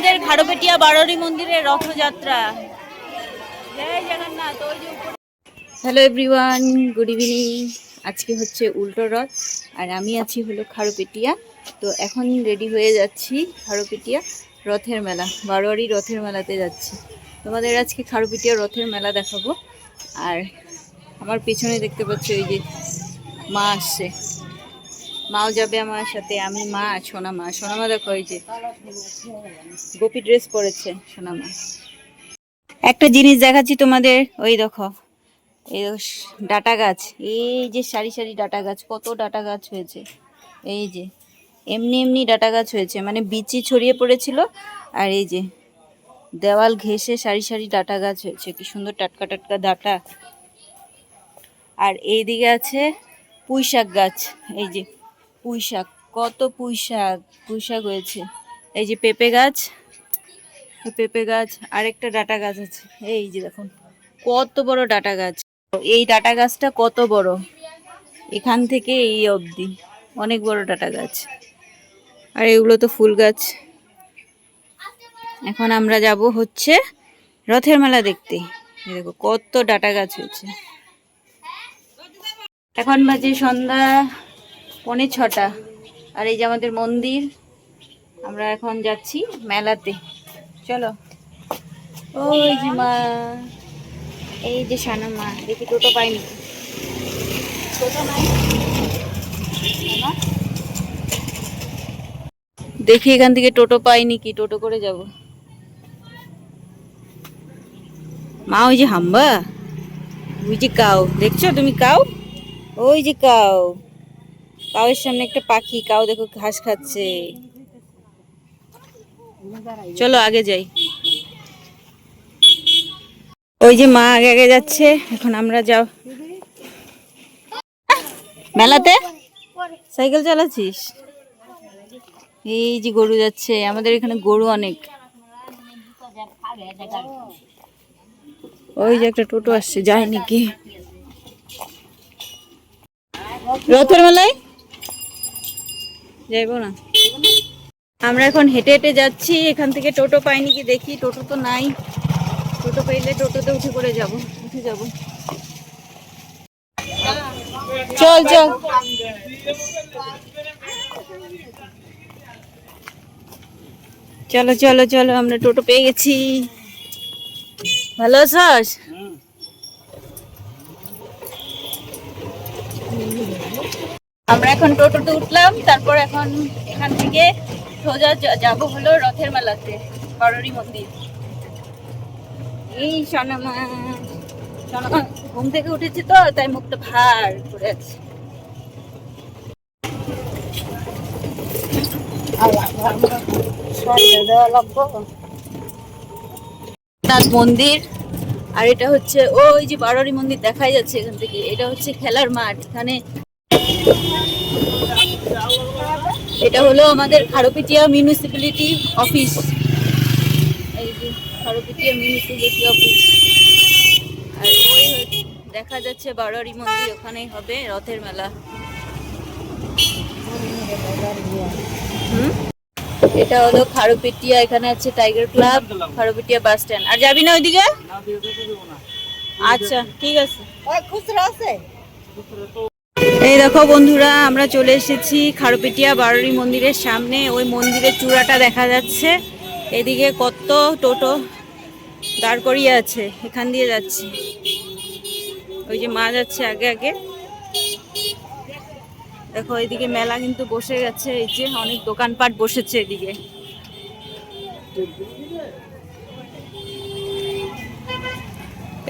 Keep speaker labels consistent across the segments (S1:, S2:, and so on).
S1: আমাদের খারপেটিয়া বারোয়ারি মন্দিরের রথযাত্রা। জয় Jagannath. Hello everyone, good evening. আজকে হচ্ছে উল্টো রথ আর আমি আছি হলো খারপেটিয়া। তো এখন রেডি হয়ে যাচ্ছি খারপেটিয়া রথের মেলা, বারোয়ারি রথের মেলাতে যাচ্ছি। তোমাদের আজকে খারপেটিয়া রথের মেলা দেখাবো। আর আমার পিছনে দেখতে পাচ্ছ এই যে মা আসছে, মাও যাবে আমার সাথে। আমি, মা, সোনামা। সোনামা দেখো এই যে গোপী ড্রেস পরেছে সোনামা। একটা জিনিস দেখাচ্ছি তোমাদের, ওই দেখো এই ডাটা গাছ, এই যে সারি সারি ডাটা গাছ, কত ডাটা গাছ হয়েছে। এই যে এমনি এমনি ডাটা গাছ হয়েছে, মানে বিচি ছড়িয়ে পড়েছিল আর এই যে দেওয়াল ঘেঁষে সারি সারি ডাটা গাছ হয়েছে। কি সুন্দর টাটকা টাটকা ডাটা। আর এইদিকে আছে পুঁই শাক গাছ, এই যে পুঁই শাক, কত পুঁই শাক হয়েছে। এই যে পেঁপে গাছ, পেঁপে গাছ, আরেকটা ডাটা গাছ আছে। এই যে দেখুন কত বড় ডাটা গাছ। এই ডাটা গাছটা কত বড়, এখান থেকে এই অবধি অনেক বড় ডাটা গাছ। আর এগুলো তো ফুল গাছ। এখন আমরা যাব হচ্ছে রথের মেলা দেখতে। দেখো কত ডাটা গাছ হয়েছে। এখন বাজে সন্ধ্যা 5:45। আর এই যে আমাদের মন্দির, আমরা এখন যাচ্ছি মেলাতে। চলো। ওই যে মা, এই যে সানা মা। দেখি টোটো পাইনি, টোটো নাই, দেখি এখান থেকে টোটো পাইনি কি, টোটো করে যাব। মা ওই যে হাম্বা, ওই যে কাউ দেখছো তুমি, কাউ, ওই যে কাউ, কাউয়ের সামনে একটা পাখি, কাউ দেখো ঘাস খাচ্ছে। চলো আগে যাই। ওই যে মা আগে আগে যাচ্ছে, এখন আমরা যাও মেলাতে। সাইকেল চালাচ্ছিস? এই যে গরু যাচ্ছে, আমাদের এখানে গরু অনেক। ওই যে একটা টোটো আসছে, যায় নাকি রথের মেলায়? যাইবো না আমরা, এখন হেঁটে হেঁটে যাচ্ছি। এখান থেকে টোটো পাইনি কি দেখি, টোটো তো নাই। টোটো পাইলে টোটোতে উঠে পড়ে যাবো, উঠে যাবো। চল চল। চলো চলো চলো, আমরা টোটো পেয়ে গেছি। ভালো আছিস? আমরা এখন টোটোতে উঠলাম, তারপর এখন এখান থেকে সোজা যাব হলো রথের মেলাতে, বারোয়ারি মন্দির। এই সোনামা, সোনামা ঘুম থেকে উঠেছে তো, তাই মুখটা ভার করে আছে। মন্দির। আর এটা হচ্ছে ওই যে বারোয়ারি মন্দির দেখাই যাচ্ছে এখান থেকে। এটা হচ্ছে খেলার মাঠ। এখানে এটা হলো আমাদের খারপেটিয়া মিউনিসিপ্যালিটি অফিস। এই যে খারপেটিয়া মিউনিসিপ্যালিটি অফিস। আর ওই দেখা যাচ্ছে বারোয়ারি মন্দির, ওখানেই হবে রথের মেলা। এটা হলো খারপেটিয়া, এখানে আছে টাইগার ক্লাব, খারপেটিয়া বাস স্ট্যান্ড। আর যাবি না ওইদিকে? আচ্ছা ঠিক আছে। এই দেখো বন্ধুরা, আমরা চলে এসেছি খারপেটিয়া বারোয়ারি মন্দিরের সামনে। ওই মন্দিরের চূড়াটা দেখা যাচ্ছে। এদিকে কত টোটো দাঁড় করিয়ে আছে, এখান দিয়ে যাচ্ছি। ওই যে মা যাচ্ছে আগে আগে। দেখো এদিকে মেলা কিন্তু বসে গেছে, এই যে অনেক দোকানপাট বসেছে এদিকে।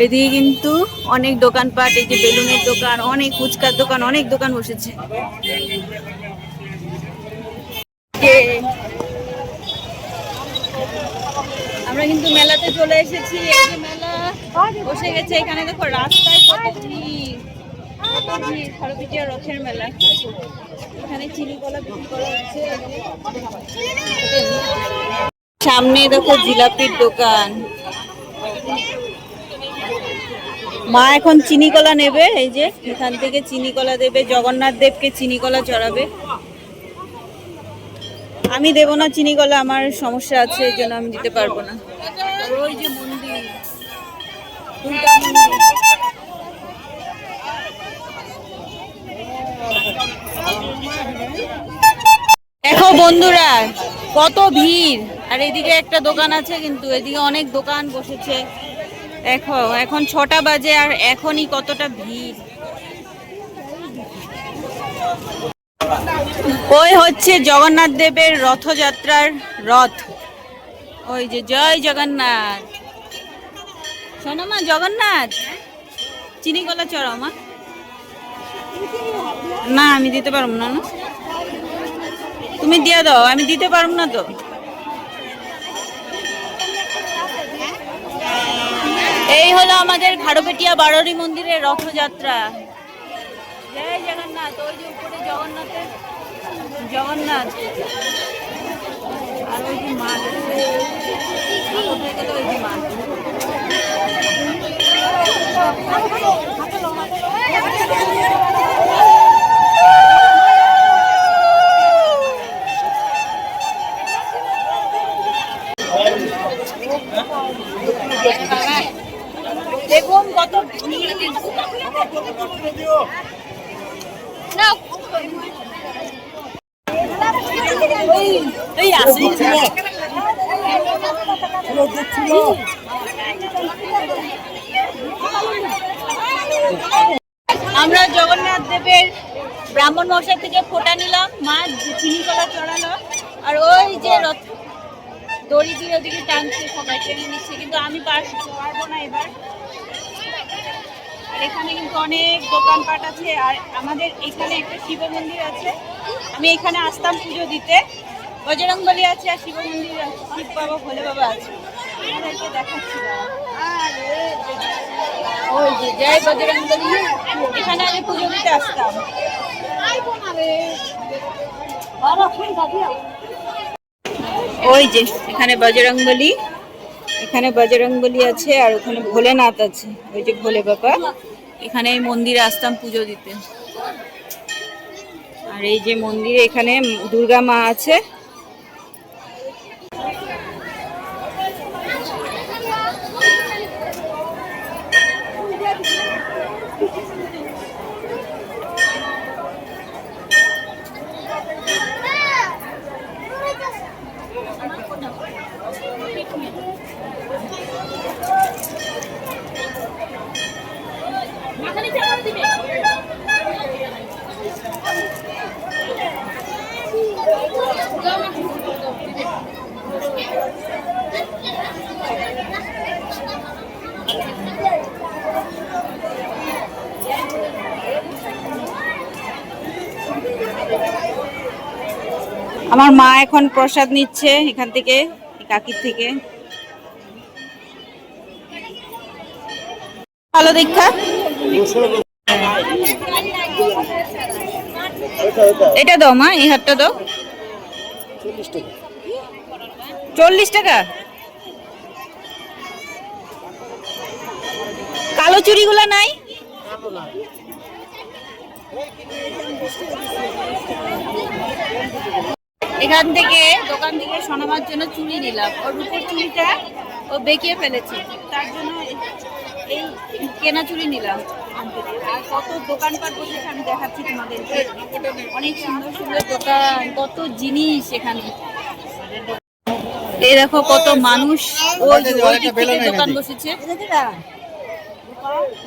S1: এদিকে কিন্তু অনেক দোকানপাট, এই যে বেলুনের দোকান, অনেক ফুচকার দোকান, অনেক দোকান বসেছে। আমরা কিন্তু মেলাতে চলে এসেছি। এই যে মেলা বসে গেছে, এখানে দেখো রাস্তায় কত ভিড়, কত ভিড়। খারপেটিয়া রথের মেলা, এখানে চিনি কলা বিক্রি করা হচ্ছে। সামনে দেখো জিলাপির দোকান। মা এখন চিনি কলা নেবে, এই যে এখান থেকে চিনি কলা দেবে, জগন্নাথ দেবকে চিনি কলা চড়াবে। আমি দেবো না চিনি কলা, আমার সমস্যা আছে, এই জন্য আমি দিতে পারবো না। ওই যে মন্দির, দুর্গা মন্দির। দেখো বন্ধুরা কত ভিড়, আর এদিকে একটা দোকান আছে, কিন্তু এদিকে অনেক দোকান বসেছে। দেখো এখন 6টা বাজে আর এখনই কতটা ভিড়। ওই হচ্ছে জগন্নাথ দেবের রথযাত্রার রথ, ওই যে জয় জগন্নাথ। শোনো মা, জগন্নাথ চিনি কলা চড়াও মা। না আমি দিতে পারবো না, তুমি দিয়ে দাও, আমি দিতে পারবো না তো। এই হলো আমাদের খারুপেটিয়া বারোয়ারি মন্দিরের রথযাত্রা। জয় জগন্নাথ। ওই যে উপরে জগন্নাথের জগন্নাথ, আর ওই যে মাঠ, ওই যে মাঠ। দেখুন কত আমরা জগন্নাথ দেবের ব্রাহ্মণ মশাই থেকে ফোঁটা নিলাম, মা চিনি কলা চড়ালো, আর ওই যে রথ দড়ি দিয়ে ওদিকে টানছে, সবাই টেনে নিচ্ছে, কিন্তু আমি পারবো না এবার। আর এখানে কিন্তু অনেক দোকানপাট আছে, আর আমাদের এখানে একটা শিব মন্দির আছে, আমি এখানে আসতাম পুজো দিতে। বজরংবলী আছে আর শিব মন্দির আছে, শিব বাবা ভোলে বাবা আছে, আমাদেরকে দেখাচ্ছি। ওই যে জয় বজরংবলী, এখানে আমি পুজো দিতে আসতাম। ওই যে এখানে বজরংবলী, এখানে বজরংবলী আছে, আর ওখানে ভোলেনাথ আছে, ওই যে ভোলে বাবা। এখানে এই মন্দিরে আসতাম পুজো দিতে। আর এই যে মন্দিরে এখানে দুর্গা মা আছে। আমার মা এখন প্রসাদ নিচ্ছে এখান থেকে, কাকির থেকে। ভালো দেখা, এটা দাও মা, এই হাতটা দাও। 40 টাকা। কালো চুড়িগুলা নাই? এখান থেকে দোকান থেকে সোনামার জন্য চুড়ি নিলাম, ওর রূপোর চুড়িটা ও বেঁকিয়ে ফেলেছে, তার জন্য এই কেনা চুড়ি নিলাম। আর কত দোকানপাট বসেছে আমি দেখাচ্ছি তোমাদেরকে, অনেক সুন্দর সুন্দর দোকান, কত জিনিস এখানে। এই দেখো কত মানুষ, ওই দোকান বসেছে।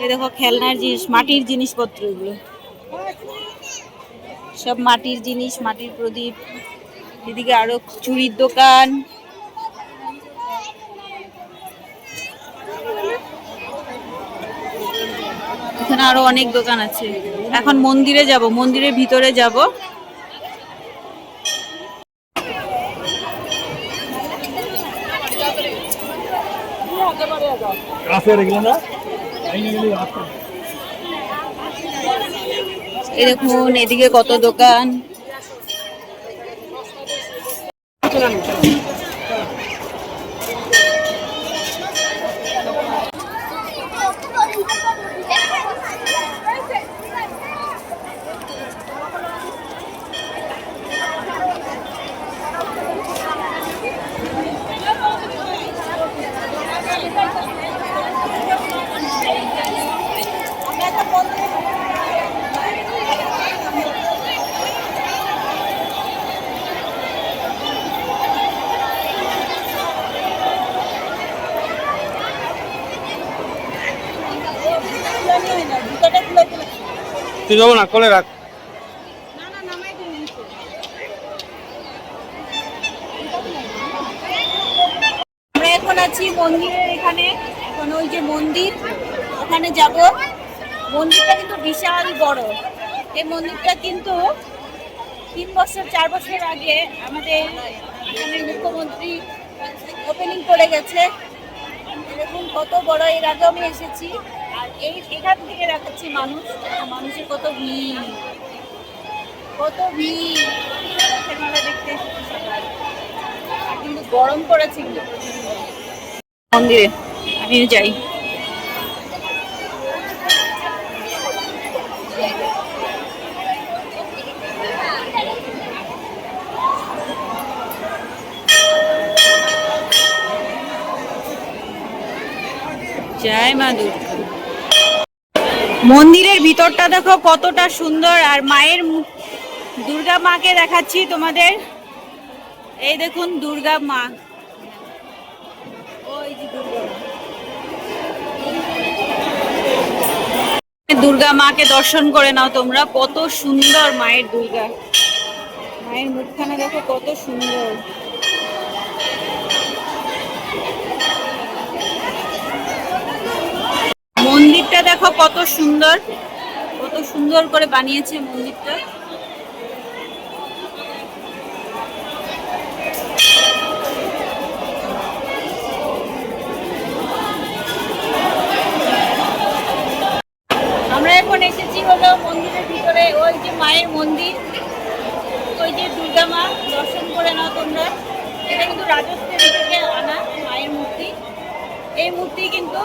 S1: এই দেখো খেলনার জিনিস, মাটির জিনিসপত্র, এগুলো সব মাটির জিনিস, মাটির প্রদীপ। এদিকে আরো চুড়ির দোকান, এখানে আরো অনেক দোকান আছে। এখন মন্দিরে যাব, মন্দিরের ভিতরে যাব। এই দেখুন এদিকে কত দোকান।
S2: তুই যাবো না, কোলে রাখ।
S1: আমরা এখন আছি মন্দিরের এখানে, এখন ওই যে মন্দির ওখানে যাব। মন্দিরটা কিন্তু বিশাল বড়। এই মন্দিরটা কিন্তু 3 বছর 4 বছর আগে আমাদের এখানে মুখ্যমন্ত্রী ওপেনিং করে গেছে। দেখুন কত বড়, এর আগে আমি এসেছি। আর এখান থেকে দেখাচ্ছি মানুষের কত ভিড়, কত ভিড় রথের মেলা দেখতে এসেছি সবাই। আর কিন্তু গরম পড়েছে কিন্তু মন্দিরে, আমি যাই। জয় মা দুর্গা। মন্দিরের ভিতরটা দেখো কতটা সুন্দর। আর মায়ের দুর্গা মাকে দেখাচ্ছি তোমাদের। এই দেখুন দুর্গা মা, ওই যে দুর্গা মাকে দর্শন করে নাও তোমরা। কত সুন্দর মায়ের দুর্গা, মায়ের মুখখানা দেখো কত সুন্দর। মন্দিরটা দেখো কত সুন্দর, কত সুন্দর করে বানিয়েছে মন্দিরটা। আমরা এখন এসেছি হলো মন্দিরের ভিতরে, ওই যে মায়ের মন্দির, ওই যে দুর্গা মা, দর্শন করে নাও তোমরা। এটা কিন্তু রাজস্থান থেকে আনা মায়ের মূর্তি। এই মূর্তি কিন্তু,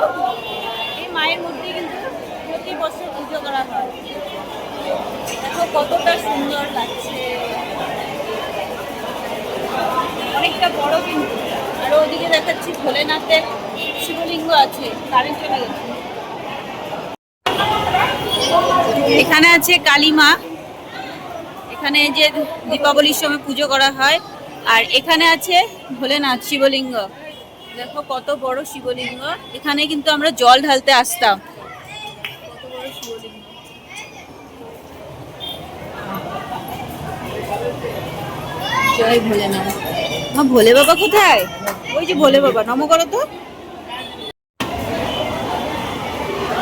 S1: এই মায়ের মূর্তি কিন্তু প্রতি বছর পুজো করা হয়। দেখো কতটা সুন্দর লাগছে, অনেকটা বড় কিন্তু। আর ওদিকে দেখাচ্ছি ভোলেনাথের শিবলিঙ্গ আছে, কারেন্ট চলে গেছে। এখানে আছে কালী মা, এখানে যে দীপাবলির সময় পুজো করা হয়। আর এখানে আছে ভোলেনাথ শিবলিঙ্গ, দেখো কত বড় শিবলিঙ্গ। এখানে কিন্তু আমরা জল ঢালতে আসতাম। কত বড় শিবলিঙ্গ। জয় ভোলেনাথ। মা ভোলে বাবা কোথায়? ওই যে ভোলে বাবা, নম করো তো,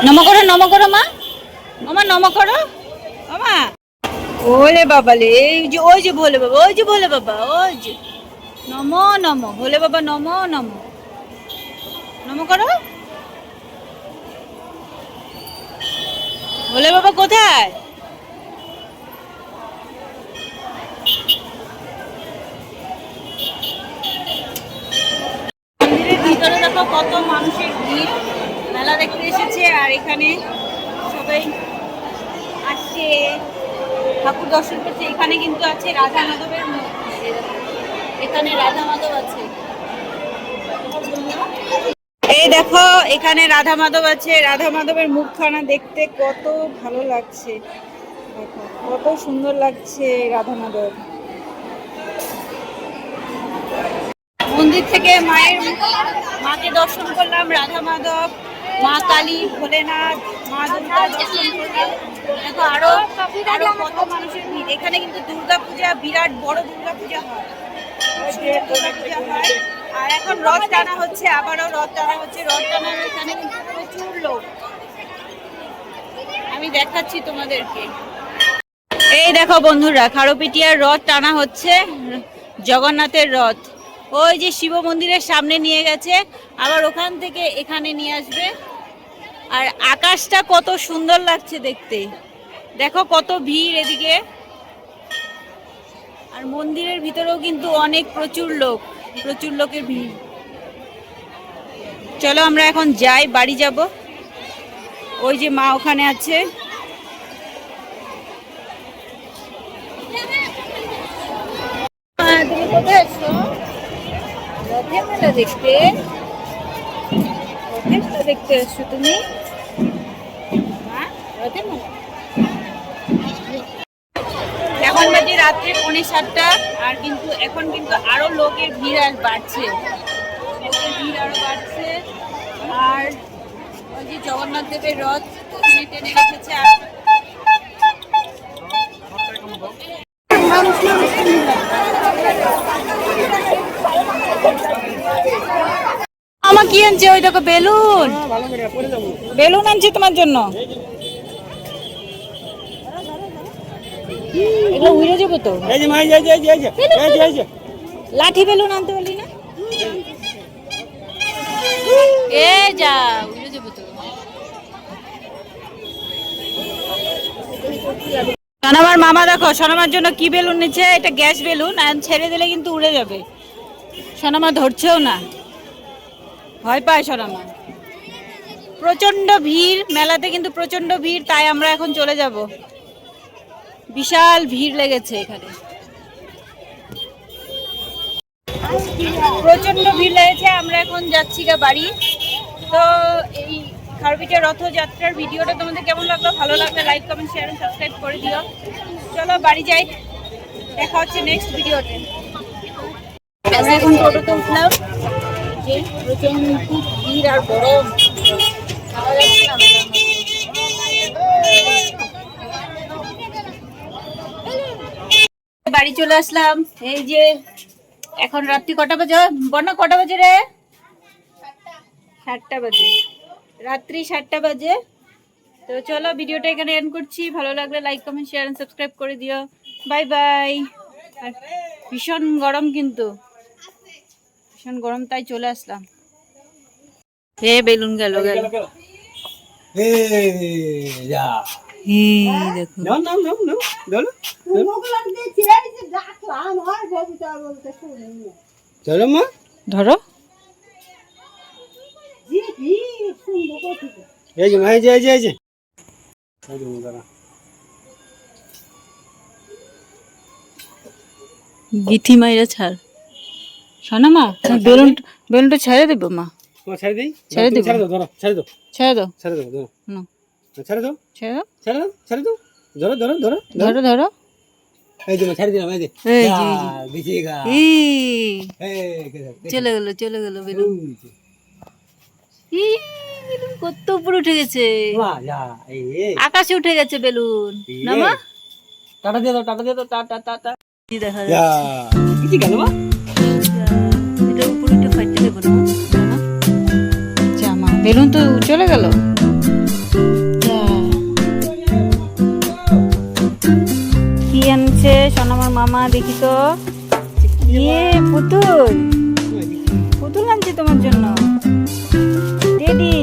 S1: নম করো, নম করো মা, মামা নম করো মামা। ওলে বাবা লে, ওই যে ভোলে বাবা, ওই যে ভোলে বাবা, ওই যে নম নম ভোলে বাবা, নম নম, নম করো। ভোলে বাবা কোথায়? মন্দিরের ভিতরে দেখো কত মানুষের ভিড়, মেলা দেখতে এসেছে। আর এখানে সবাই আসছে ঠাকুর দর্শন করছে। এখানে কিন্তু আছে রাধা মাধবের মূর্তি, এখানে রাধা মাধব আছে। এই দেখো এখানে রাধা মাধব আছে। রাধা মাধবের মুখখানা দেখতে কত ভালো লাগছে, দেখো কত সুন্দর লাগছে রাধা মাধব। মন্দির থেকে মাকে দর্শন করলাম, রাধা মাধব, মা কালী, ভোলেনাথ, মা দুর্গা দর্শন করলাম। দেখো আরো আরো কত মানুষের ভিড়। এখানে কিন্তু দুর্গা পূজা, বিরাট বড় দুর্গা পূজা হয়, দুর্গা পূজা হয়। আর এখন রথ টানা হচ্ছে, আবারও রথ টানা হচ্ছে। রথ টানার এখানে কিন্তু প্রচুর লোক, আমি দেখাচ্ছি তোমাদেরকে। এই দেখো বন্ধুরা, খারোপিটিয়ার রথ টানা হচ্ছে, জগন্নাথের রথ। ওই যে শিব মন্দিরের সামনে নিয়ে গেছে, আবার ওখান থেকে এখানে নিয়ে আসবে। আর আকাশটা কত সুন্দর লাগছে দেখতে, দেখো কত ভিড় এদিকে। আর মন্দিরের ভিতরেও কিন্তু অনেক প্রচুর লোকের ভিড়। চলো আমরা এখন যাই, বাড়ি যাব। ওই যে মা ওখানে আছে। তুমি কোথায় আছো? রথের মেলা দেখতে, রথের মেলা দেখতে আসছো তুমি? রথের মেলা এখন বাজে রাত্রে 7:45। আর কিন্তু এখন কিন্তু আরো লোকের ভিড় আর বাড়ছে, লোকের ভিড় আরো বাড়ছে। আর ওই যে জগন্নাথ দেবের রথ ওখানে টেনে রেখেছে। আর আমার কি আনছে? ওই দেখো বেলুন, বেলুন আনছে তোমার জন্য। এগুলো উড়ে যাবো তো। লাঠি বেলুন আনতে বলি না? এ যা, উড়ে যাবো তো। সোনামার মামা দেখো সোনামার জন্য কি বেলুন নিচ্ছে। এটা গ্যাস বেলুন, আর ছেড়ে দিলে কিন্তু উড়ে যাবে। সোনামা ধরছেও না, ভয় পায় সোনামা। প্রচন্ড ভিড় মেলাতে, কিন্তু প্রচন্ড ভিড়, তাই আমরা এখন চলে যাব। বিশাল ভিড় লেগেছে এখানে, প্রচন্ড ভিড় লেগেছে। আমরা এখন যাচ্ছি গা বাড়ি। তো এই খারবিটের রথযাত্রার ভিডিওটা তোমাদের কেমন লাগলো? ভালো লাগলে লাইক কমেন্ট শেয়ার সাবস্ক্রাইব করে দিও। চলো বাড়ি যাই, দেখা হচ্ছে নেক্সট ভিডিওতে। আমরা এখন টোটোতে উঠলাম, যে প্রচন্ড ভিড় আর গরম, বাড়ি চলে আসলাম। এই যে এখন রাত্রি কটা বাজে? বন্যা কটা বাজে রে? 7টা বাজে, রাত্রি 7টা বাজে। তো চলো ভিডিওটা এখানে এন্ড করছি। ভালো লাগলে like comment share and subscribe করে দিও। Bye bye. আর ভীষণ গরম, কিন্তু ভীষণ গরম, তাই চলে আসলাম। হে বেলুন গেল গেল।
S2: চলো মা,
S1: ধরো।
S2: এই যে মা, এই যে এই যে এই যে
S1: গিথি মাইরা ছাড়। শোনা মা, বেলুন, বেলুনটা ছেড়ে দেবো মা।
S2: ছেড়ে দিই,
S1: ছেড়ে দেবো।
S2: ছেড়ে দাও, ধরো, ছেড়ে দাও,
S1: ছেড়ে দাও,
S2: ছেড়ে দাও, ধরো,
S1: না
S2: ছেড়ে দাও,
S1: ছেড়ে দাও,
S2: ছেড়ে দাও, ছেড়ে দাও, ধরো ধরো ধরো
S1: ধরো ধরো।
S2: এই যে মা, ছেড়ে দিলাম, এই যে
S1: এই যে,
S2: দিছিগা,
S1: চলে গেল চলে গেল বেলুন। বেলুন কত উপরে উঠে গেছে,
S2: মা যা, এই
S1: আকাশে উঠে গেছে বেলুন। না মা,
S2: টাটা দিয়ে দাও, টাটা দিয়ে দাও, টাটা টাটা।
S1: দেখা
S2: যা
S1: যাচ্ছে
S2: কিছু গেল মা,
S1: এটা উপরে উঠে ফাইটে দেবো না মা। জামা বেলুন তো চলে গেল। কি আনছে সোনামার মামা? দেখি তো। ইয়ে পুতুল, পুতুল আনছে তোমার জন্য। টেডি।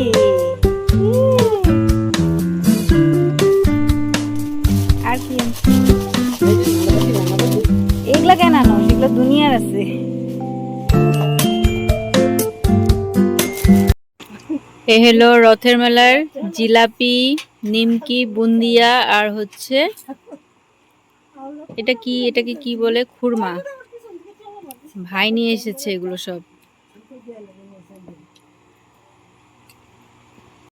S1: আর কি আনছে? এগুলা কেন আনো? সেগুলো দুনিয়ার আছে। এ হলো রথের মেলার জিলাপি, নিমকি, বুন্দিয়া, আর হচ্ছে এটাকে কি বলে, খুরমা। ভাই নিয়ে এসেছে এগুলো সব।